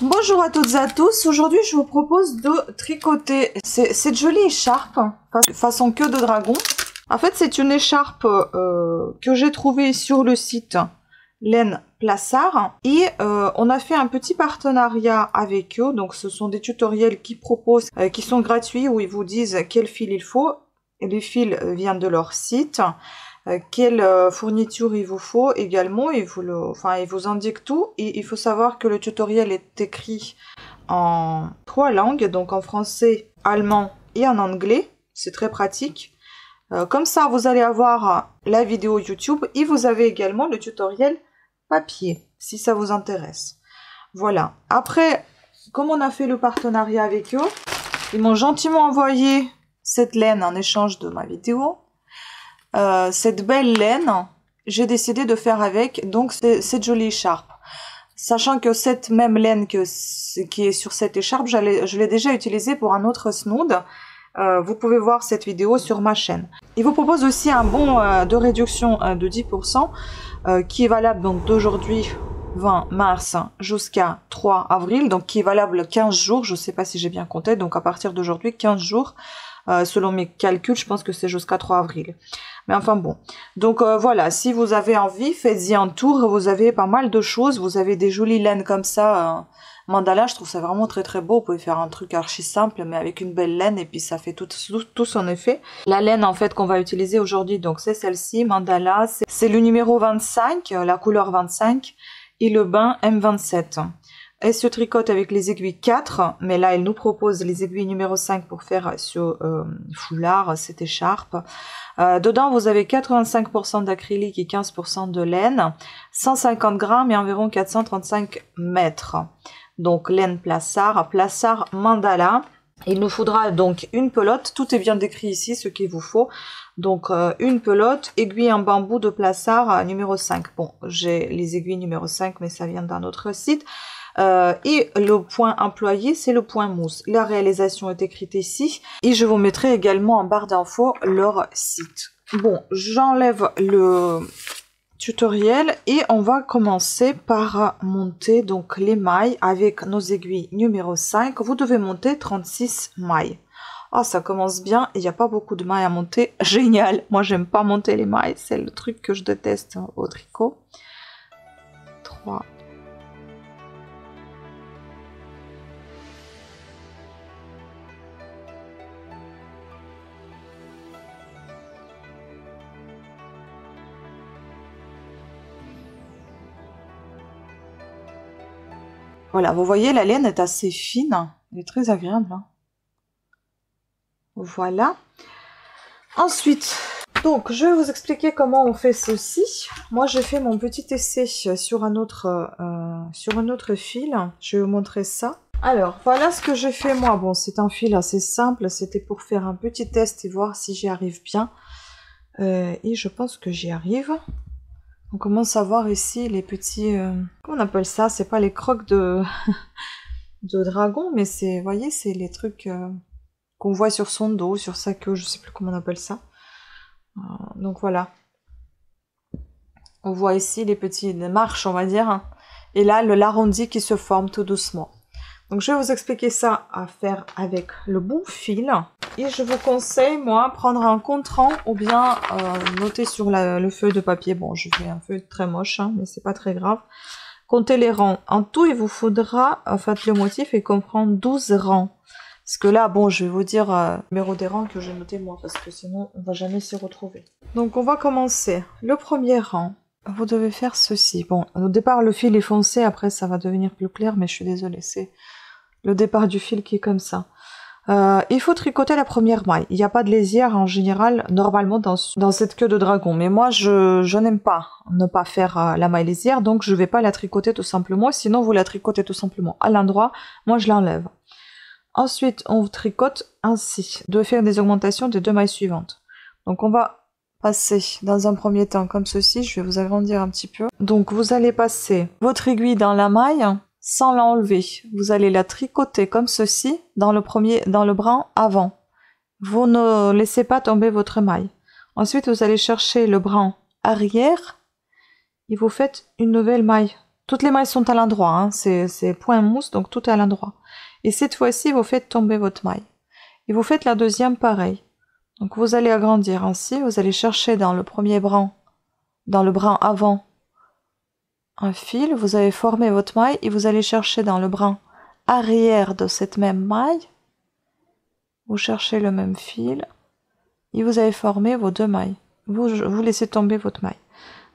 Bonjour à toutes et à tous, aujourd'hui je vous propose de tricoter cette jolie écharpe façon queue de dragon. En fait c'est une écharpe que j'ai trouvée sur le site Laine Plassard et on a fait un petit partenariat avec eux. Donc ce sont des tutoriels qui proposent, qui sont gratuits, où ils vous disent quel fil il faut. Et les fils viennent de leur site. Quelle fourniture il vous faut également, ils vous indiquent tout. Et il faut savoir que le tutoriel est écrit en 3 langues, donc en français, allemand et en anglais. C'est très pratique. Comme ça, vous allez avoir la vidéo YouTube et vous avez également le tutoriel papier, si ça vous intéresse. Voilà. Après, comme on a fait le partenariat avec eux, ils m'ont gentiment envoyé cette laine en échange de ma vidéo. Cette belle laine, j'ai décidé de faire avec donc cette jolie écharpe. Sachant que cette même laine qui est sur cette écharpe, je l'ai déjà utilisée pour un autre snood. Vous pouvez voir cette vidéo sur ma chaîne. Il vous propose aussi un bon de réduction de 10% qui est valable donc d'aujourd'hui 20 mars jusqu'à 3 avril, donc qui est valable 15 jours. Je ne sais pas si j'ai bien compté, donc à partir d'aujourd'hui 15 jours. Selon mes calculs, je pense que c'est jusqu'à 3 avril. Mais enfin bon. Donc voilà, si vous avez envie, faites-y un tour. Vous avez pas mal de choses. Vous avez des jolies laines comme ça. Mandala, je trouve ça vraiment très très beau. Vous pouvez faire un truc archi simple, mais avec une belle laine. Et puis ça fait tout son effet. La laine en fait qu'on va utiliser aujourd'hui, donc c'est celle-ci, Mandala. C'est le numéro 25, la couleur 25. Et le bain M27. Elle se tricote avec les aiguilles 4, mais là elle nous propose les aiguilles numéro 5 pour faire ce foulard, cette écharpe. Dedans vous avez 85% d'acrylique et 15% de laine, 150 grammes et environ 435 mètres. Donc laine Plassard, Plassard Mandala. Il nous faudra donc une pelote, tout est bien décrit ici ce qu'il vous faut. Donc une pelote, aiguille en bambou de Plassard numéro 5. Bon, j'ai les aiguilles numéro 5 mais ça vient d'un autre site. Et le point employé, c'est le point mousse. La réalisation est écrite ici. Et je vous mettrai également en barre d'infos leur site. Bon, j'enlève le tutoriel et on va commencer par monter donc les mailles avec nos aiguilles numéro 5. Vous devez monter 36 mailles. Ah, ça commence bien. Il n'y a pas beaucoup de mailles à monter. Génial. Moi, j'aime pas monter les mailles. C'est le truc que je déteste au tricot. 3. Voilà, vous voyez, la laine est assez fine. Elle est très agréable. Hein. Voilà. Ensuite, donc, je vais vous expliquer comment on fait ceci. Moi, j'ai fait mon petit essai sur un autre fil. Je vais vous montrer ça. Alors, voilà ce que j'ai fait moi. Bon, c'est un fil assez simple. C'était pour faire un petit test et voir si j'y arrive bien. Et je pense que j'y arrive. On commence à voir ici les petits... comment on appelle ça? C'est pas les crocs de dragon, mais c'est... Vous voyez, c'est les trucs qu'on voit sur son dos, sur sa queue, je sais plus comment on appelle ça. Donc voilà. On voit ici les petites marches, on va dire. Et là, l'arrondi qui se forme tout doucement. Donc je vais vous expliquer ça à faire avec le bon fil. Et je vous conseille, moi, prendre un compte-rang ou bien noter sur le feuille de papier. Bon, je fais un feuille très moche, hein, mais c'est pas très grave. Comptez les rangs. En tout, il vous faudra, en fait, le motif et comprendre 12 rangs. Parce que là, bon, je vais vous dire le numéro des rangs que j'ai noté moi, parce que sinon, on va jamais s'y retrouver. Donc, on va commencer. Le premier rang, vous devez faire ceci. Bon, au départ, le fil est foncé, après, ça va devenir plus clair, mais je suis désolée, c'est le départ du fil qui est comme ça. Il faut tricoter la première maille. Il n'y a pas de lisière en général, normalement, dans cette queue de dragon. Mais moi, je n'aime pas ne pas faire la maille lisière, donc je ne vais pas la tricoter tout simplement. Sinon, vous la tricotez tout simplement à l'endroit. Moi, je l'enlève. Ensuite, on tricote ainsi. Vous devez faire des augmentations des 2 mailles suivantes. Donc, on va passer dans un premier temps comme ceci. Je vais vous agrandir un petit peu. Donc, vous allez passer votre aiguille dans la maille sans l'enlever. Vous allez la tricoter comme ceci dans le brin avant. Vous ne laissez pas tomber votre maille. Ensuite, vous allez chercher le brin arrière et vous faites une nouvelle maille Toutes les mailles sont à l'endroit, hein. C'est point mousse, donc tout est à l'endroit. Et cette fois-ci, vous faites tomber votre maille. Et vous faites la deuxième pareil. Donc vous allez agrandir ainsi, vous allez chercher dans le premier brin, dans le brin avant, un fil, vous avez formé votre maille et vous allez chercher dans le brin arrière de cette même maille, vous cherchez le même fil et vous avez formé vos deux mailles. Vous laissez tomber votre maille.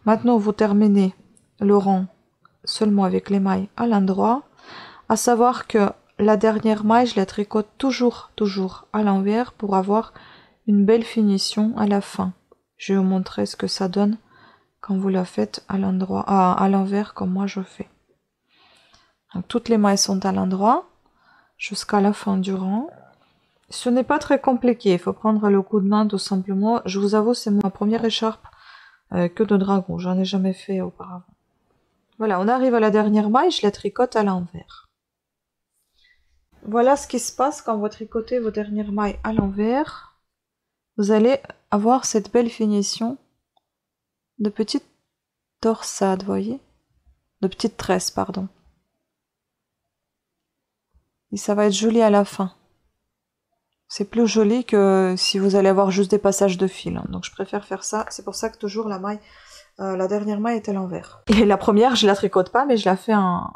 Maintenant, vous terminez le rang seulement avec les mailles à l'endroit, à savoir que la dernière maille, je la tricote toujours à l'envers pour avoir une belle finition à la fin. Je vais vous montrer ce que ça donne quand vous la faites à l'endroit, à l'envers comme moi je fais. Donc, toutes les mailles sont à l'endroit jusqu'à la fin du rang. Ce n'est pas très compliqué, il faut prendre le coup de main tout simplement. Je vous avoue, c'est ma première écharpe queue de dragon, j'en ai jamais fait auparavant. Voilà, on arrive à la dernière maille, je la tricote à l'envers. Voilà ce qui se passe quand vous tricotez vos dernières mailles à l'envers. Vous allez avoir cette belle finition de petites torsades, voyez, de petites tresses, pardon. Et ça va être joli à la fin. C'est plus joli que si vous allez avoir juste des passages de fil, hein. Donc je préfère faire ça. C'est pour ça que toujours la maille, la dernière maille est à l'envers. Et la première, je la tricote pas, mais je la fais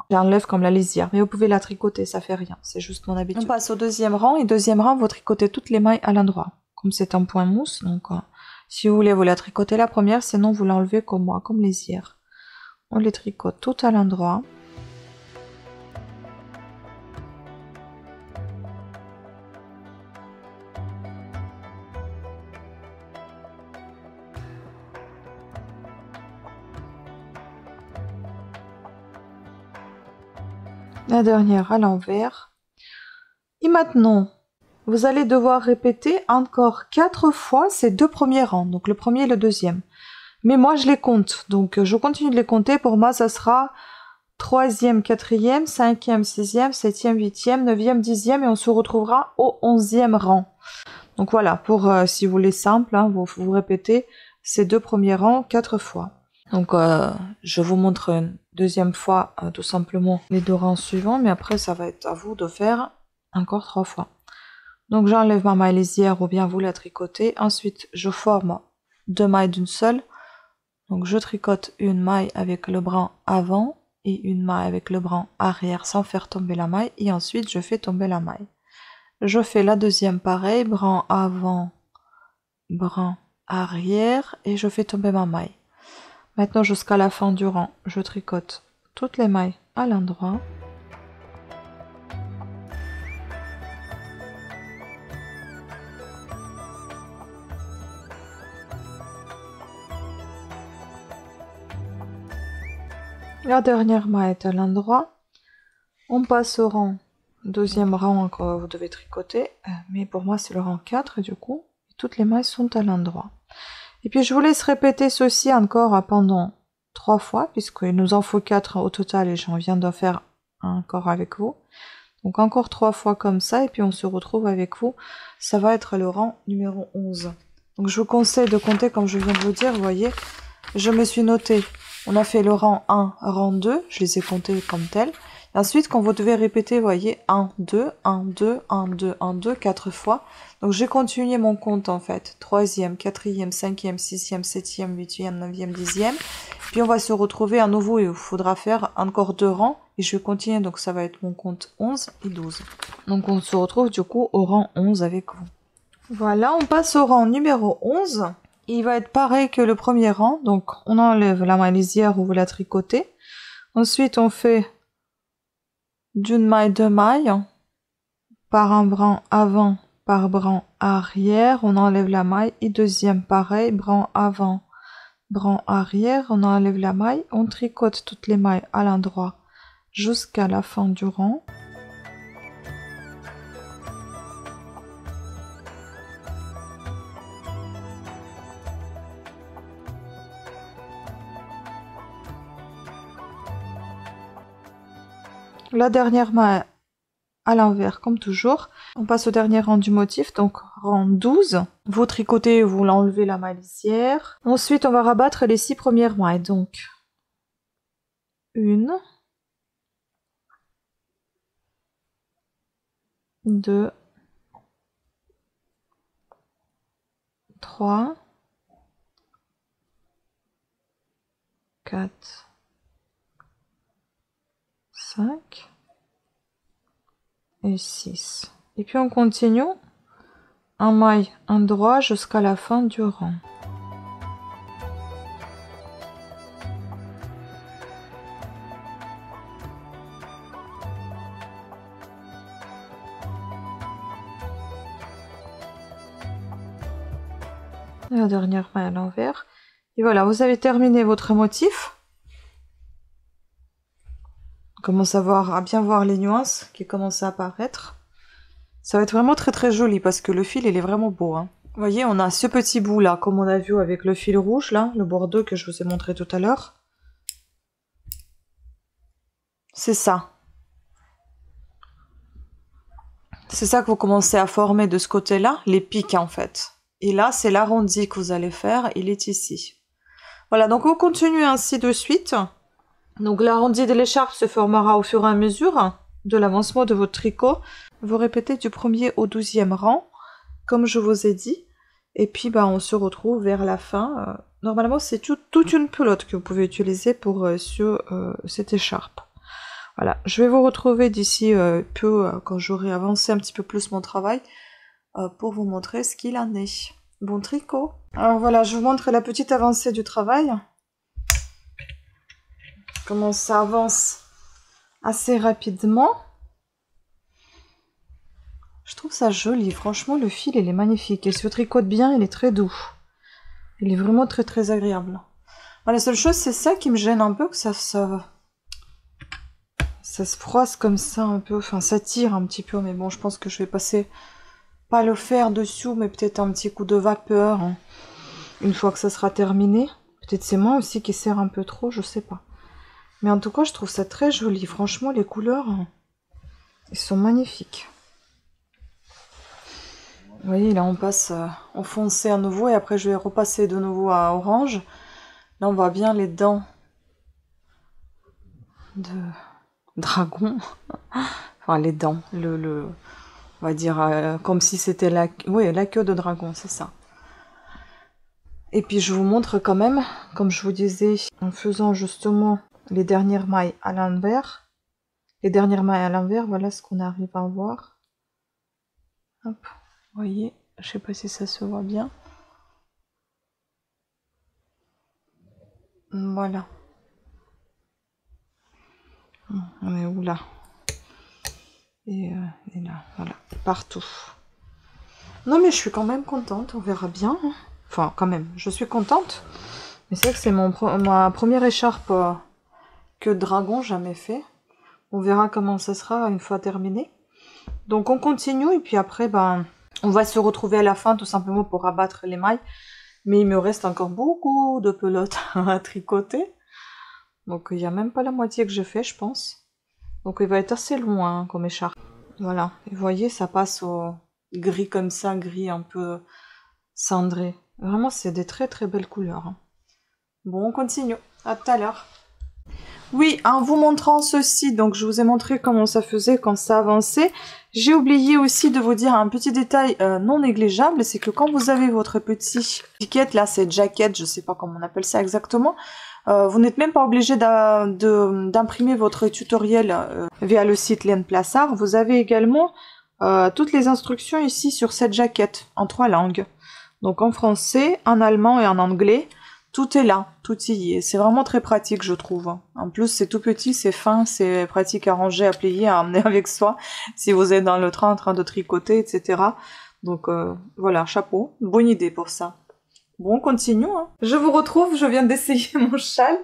j'enlève comme la lisière. Mais vous pouvez la tricoter, ça fait rien. C'est juste mon habitude. On passe au deuxième rang. Et deuxième rang, vous tricotez toutes les mailles à l'endroit. Comme c'est un point mousse, donc si vous voulez, vous la tricotez la première, sinon vous l'enlevez comme moi, comme lisière. On les tricote toutes à l'endroit. La dernière à l'envers. Et maintenant, vous allez devoir répéter encore 4 fois ces deux premiers rangs, donc le premier et le deuxième. Mais moi, je les compte, donc je continue de les compter. Pour moi, ça sera 3e, 4e, 5e, 6e, 7e, 8e, 9e, 10e, et on se retrouvera au 11e rang. Donc voilà, pour si vous voulez simple, hein, vous répétez ces deux premiers rangs 4 fois. Donc je vous montre une deuxième fois tout simplement les deux rangs suivants, mais après ça va être à vous de faire encore 3 fois. Donc j'enlève ma maille lisière ou bien vous la tricotez. Ensuite je forme deux mailles d'une seule. Donc je tricote une maille avec le brin avant et une maille avec le brin arrière sans faire tomber la maille, et ensuite je fais tomber la maille. Je fais la deuxième pareil, brin avant, brin arrière, et je fais tomber ma maille. Maintenant, jusqu'à la fin du rang, je tricote toutes les mailles à l'endroit. La dernière maille est à l'endroit. On passe au rang, deuxième rang que vous devez tricoter, mais pour moi c'est le rang 4 du coup, toutes les mailles sont à l'endroit. Et puis je vous laisse répéter ceci encore pendant 3 fois, puisqu'il nous en faut 4 au total et j'en viens d'en faire encore avec vous. Donc encore 3 fois comme ça, et puis on se retrouve avec vous. Ça va être le rang numéro 11. Donc je vous conseille de compter comme je viens de vous dire, vous voyez, je me suis noté, on a fait le rang 1, rang 2, je les ai comptés comme tels. Ensuite, quand vous devez répéter, vous voyez, 1, 2, 1, 2, 1, 2, 1, 2, 4 fois. Donc, j'ai continué mon compte, en fait. 3e, 4e, 5e, 6e, 7e, 8e, 9e, 10e. Puis, on va se retrouver à nouveau et il faudra faire encore 2 rangs. Et je vais continuer, donc ça va être mon compte 11 et 12. Donc, on se retrouve du coup au rang 11 avec vous. Voilà, on passe au rang numéro 11. Il va être pareil que le premier rang. Donc, on enlève la maille lisière où vous la tricotez. Ensuite, on fait d'une maille, deux mailles, par un brin avant, par brin arrière, on enlève la maille, et deuxième pareil, brin avant, brin arrière, on enlève la maille, on tricote toutes les mailles à l'endroit jusqu'à la fin du rang. La dernière maille à l'envers comme toujours. On passe au dernier rang du motif, donc rang 12. Vous tricotez, vous l'enlevez la maille lisière. Ensuite, on va rabattre les 6 premières mailles. Donc, 1, 2, 3, 4, 5 et 6. Et puis on continue un maille, un droit jusqu'à la fin du rang. La dernière maille à l'envers. Et voilà, vous avez terminé votre motif. On commence à bien voir les nuances qui commencent à apparaître. Ça va être vraiment très très joli parce que le fil il est vraiment beau. Hein. Vous voyez, on a ce petit bout là, comme on a vu avec le fil rouge là, le bordeaux que je vous ai montré tout à l'heure. C'est ça. C'est ça que vous commencez à former de ce côté-là, les pics en fait. Et là, c'est l'arrondi que vous allez faire, il est ici. Voilà, donc vous continuez ainsi de suite. Donc l'arrondi de l'écharpe se formera au fur et à mesure de l'avancement de votre tricot. Vous répétez du 1er au 12e rang, comme je vous ai dit. Et puis bah, on se retrouve vers la fin. Normalement, c'est toute une pelote que vous pouvez utiliser pour cette écharpe. Voilà, je vais vous retrouver d'ici peu, quand j'aurai avancé un petit peu plus mon travail, pour vous montrer ce qu'il en est. Bon tricot. Alors voilà, je vous montre la petite avancée du travail. Comment ça avance assez rapidement. Je trouve ça joli, franchement le fil il est magnifique. Et si vous tricote bien, il est très doux. Il est vraiment très très agréable. Bon, la seule chose c'est ça qui me gêne un peu, que ça se froisse comme ça un peu, enfin ça tire un petit peu, mais bon je pense que je vais passer, pas le fer dessous, mais peut-être un petit coup de vapeur, hein, une fois que ça sera terminé. Peut-être c'est moi aussi qui serre un peu trop, je sais pas. Mais en tout cas je trouve ça très joli, franchement les couleurs, ils sont magnifiques. Vous voyez là on passe en foncé à nouveau, et après je vais repasser de nouveau à orange. Là on voit bien les dents de dragon, enfin les dents, on va dire comme si c'était la queue de dragon, c'est ça. Et puis je vous montre quand même, comme je vous disais, en faisant justement les dernières mailles à l'envers. Les dernières mailles à l'envers, voilà ce qu'on arrive à voir. Hop, vous voyez, je sais pas si ça se voit bien. Voilà. On est où là? Et là, voilà, partout. Non mais je suis quand même contente, on verra bien. Enfin, quand même, je suis contente. Mais c'est vrai que c'est ma première écharpe que dragon jamais fait. On verra comment ça sera une fois terminé. Donc on continue et puis après, ben, on va se retrouver à la fin tout simplement pour abattre les mailles. Mais il me reste encore beaucoup de pelotes à tricoter. Donc il n'y a même pas la moitié que je fais, je pense. Donc il va être assez loin hein, comme écharpe. Voilà, et vous voyez, ça passe au gris comme ça, gris un peu cendré. Vraiment, c'est des très très belles couleurs. Hein. Bon, on continue. À tout à l'heure. Oui, en vous montrant ceci, donc je vous ai montré comment ça faisait quand ça avançait. J'ai oublié aussi de vous dire un petit détail non négligeable, c'est que quand vous avez votre petit étiquette, là c'est jaquette, je sais pas comment on appelle ça exactement, vous n'êtes même pas obligé d'imprimer votre tutoriel via le site Laine Plassard. Vous avez également toutes les instructions ici sur cette jaquette en 3 langues. Donc en français, en allemand et en anglais. Tout est là, tout y est. C'est vraiment très pratique, je trouve. En plus, c'est tout petit, c'est fin, c'est pratique à ranger, à plier, à emmener avec soi, si vous êtes dans le train en train de tricoter, etc. Donc voilà, chapeau. Bonne idée pour ça. Bon, on continue. Hein. Je vous retrouve, je viens d'essayer mon châle.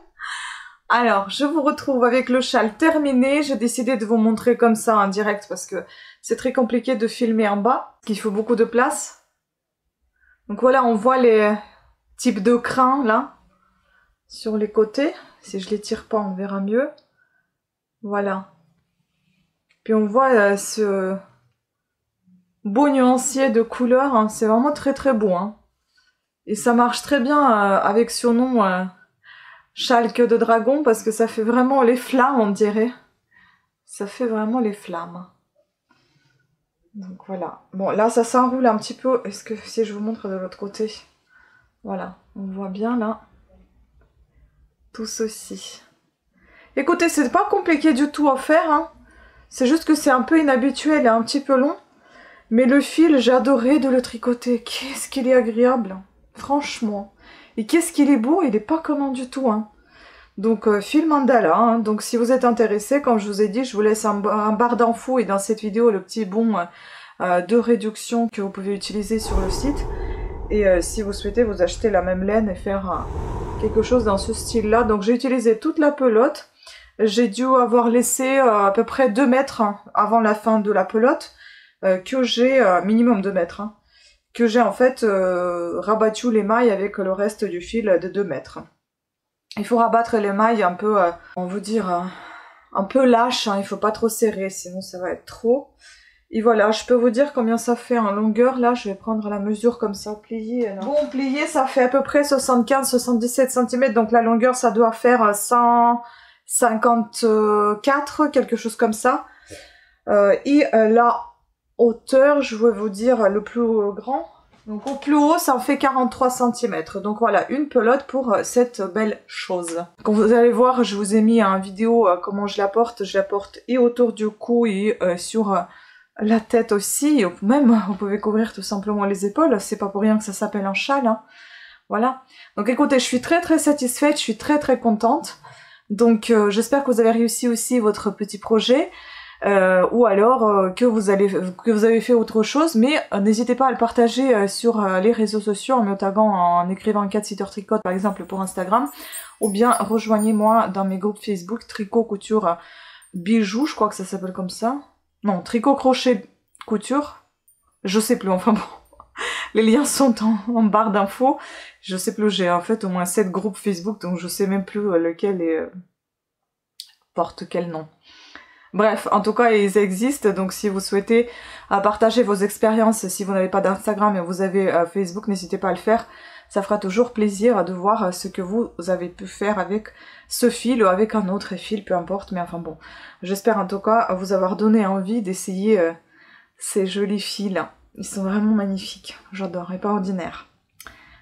Alors, je vous retrouve avec le châle terminé. J'ai décidé de vous montrer comme ça en direct parce que c'est très compliqué de filmer en bas, qu'il faut beaucoup de place. Donc voilà, on voit les types de crins là, sur les côtés. Si je les tire pas, on verra mieux. Voilà. Puis on voit ce beau nuancier de couleurs. Hein. C'est vraiment très très beau. Hein. Et ça marche très bien avec ce nom. châle queue de dragon parce que ça fait vraiment les flammes, on dirait. Ça fait vraiment les flammes. Donc voilà. Bon, là, ça s'enroule un petit peu. Est-ce que si je vous montre de l'autre côté? Voilà, on voit bien là. Tout ceci. Écoutez, c'est pas compliqué du tout à faire, hein. C'est juste que c'est un peu inhabituel et un petit peu long. Mais le fil, j'ai adoré de le tricoter. Qu'est-ce qu'il est agréable, franchement. Et qu'est-ce qu'il est beau, il est pas commun du tout, hein. Donc, fil mandala, hein. Donc si vous êtes intéressé, comme je vous ai dit, je vous laisse un barre d'infos et dans cette vidéo, le petit bon de réduction que vous pouvez utiliser sur le site. Et si vous souhaitez vous acheter la même laine et faire quelque chose dans ce style-là. Donc j'ai utilisé toute la pelote. J'ai dû avoir laissé à peu près 2 mètres avant la fin de la pelote, que j'ai, minimum 2 mètres, hein, que j'ai en fait rabattu les mailles avec le reste du fil de 2 mètres. Il faut rabattre les mailles un peu, on va dire, un peu lâche, hein, il faut pas trop serrer, sinon ça va être trop. Et voilà, je peux vous dire combien ça fait en longueur. Là, je vais prendre la mesure comme ça, plié. Bon, plié, ça fait à peu près 75-77 cm. Donc la longueur, ça doit faire 154, quelque chose comme ça. Et la hauteur, je vais vous dire le plus grand. Donc au plus haut, ça en fait 43 cm. Donc voilà, une pelote pour cette belle chose. Comme vous allez voir, je vous ai mis en vidéo comment je la porte. Je la porte et autour du cou et sur... la tête aussi, ou même vous pouvez couvrir tout simplement les épaules, c'est pas pour rien que ça s'appelle un châle, hein. Voilà. Donc écoutez, je suis très satisfaite, je suis très contente. Donc j'espère que vous avez réussi aussi votre petit projet, ou alors que vous avez fait autre chose, mais n'hésitez pas à le partager sur les réseaux sociaux en me taguant, en écrivant Cat Sitter Tricot par exemple pour Instagram, ou bien rejoignez-moi dans mes groupes Facebook Tricot Couture Bijoux, je crois que ça s'appelle comme ça. Non, tricot, crochet, couture. Je sais plus, enfin bon. Les liens sont en barre d'infos. Je sais plus, j'ai en fait au moins 7 groupes Facebook, donc je sais même plus lequel porte quel nom. Bref, en tout cas, ils existent, donc si vous souhaitez partager vos expériences, si vous n'avez pas d'Instagram et vous avez Facebook, n'hésitez pas à le faire. Ça fera toujours plaisir de voir ce que vous avez pu faire avec ce fil ou avec un autre fil, peu importe. Mais enfin bon, j'espère en tout cas vous avoir donné envie d'essayer ces jolis fils. Ils sont vraiment magnifiques, j'adore, et pas ordinaires.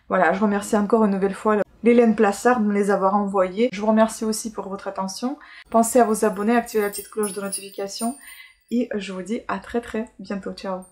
Voilà, je remercie encore une nouvelle fois Lélène Plassard de me les avoir envoyés. Je vous remercie aussi pour votre attention. Pensez à vous abonner, activer la petite cloche de notification. Et je vous dis à très bientôt. Ciao!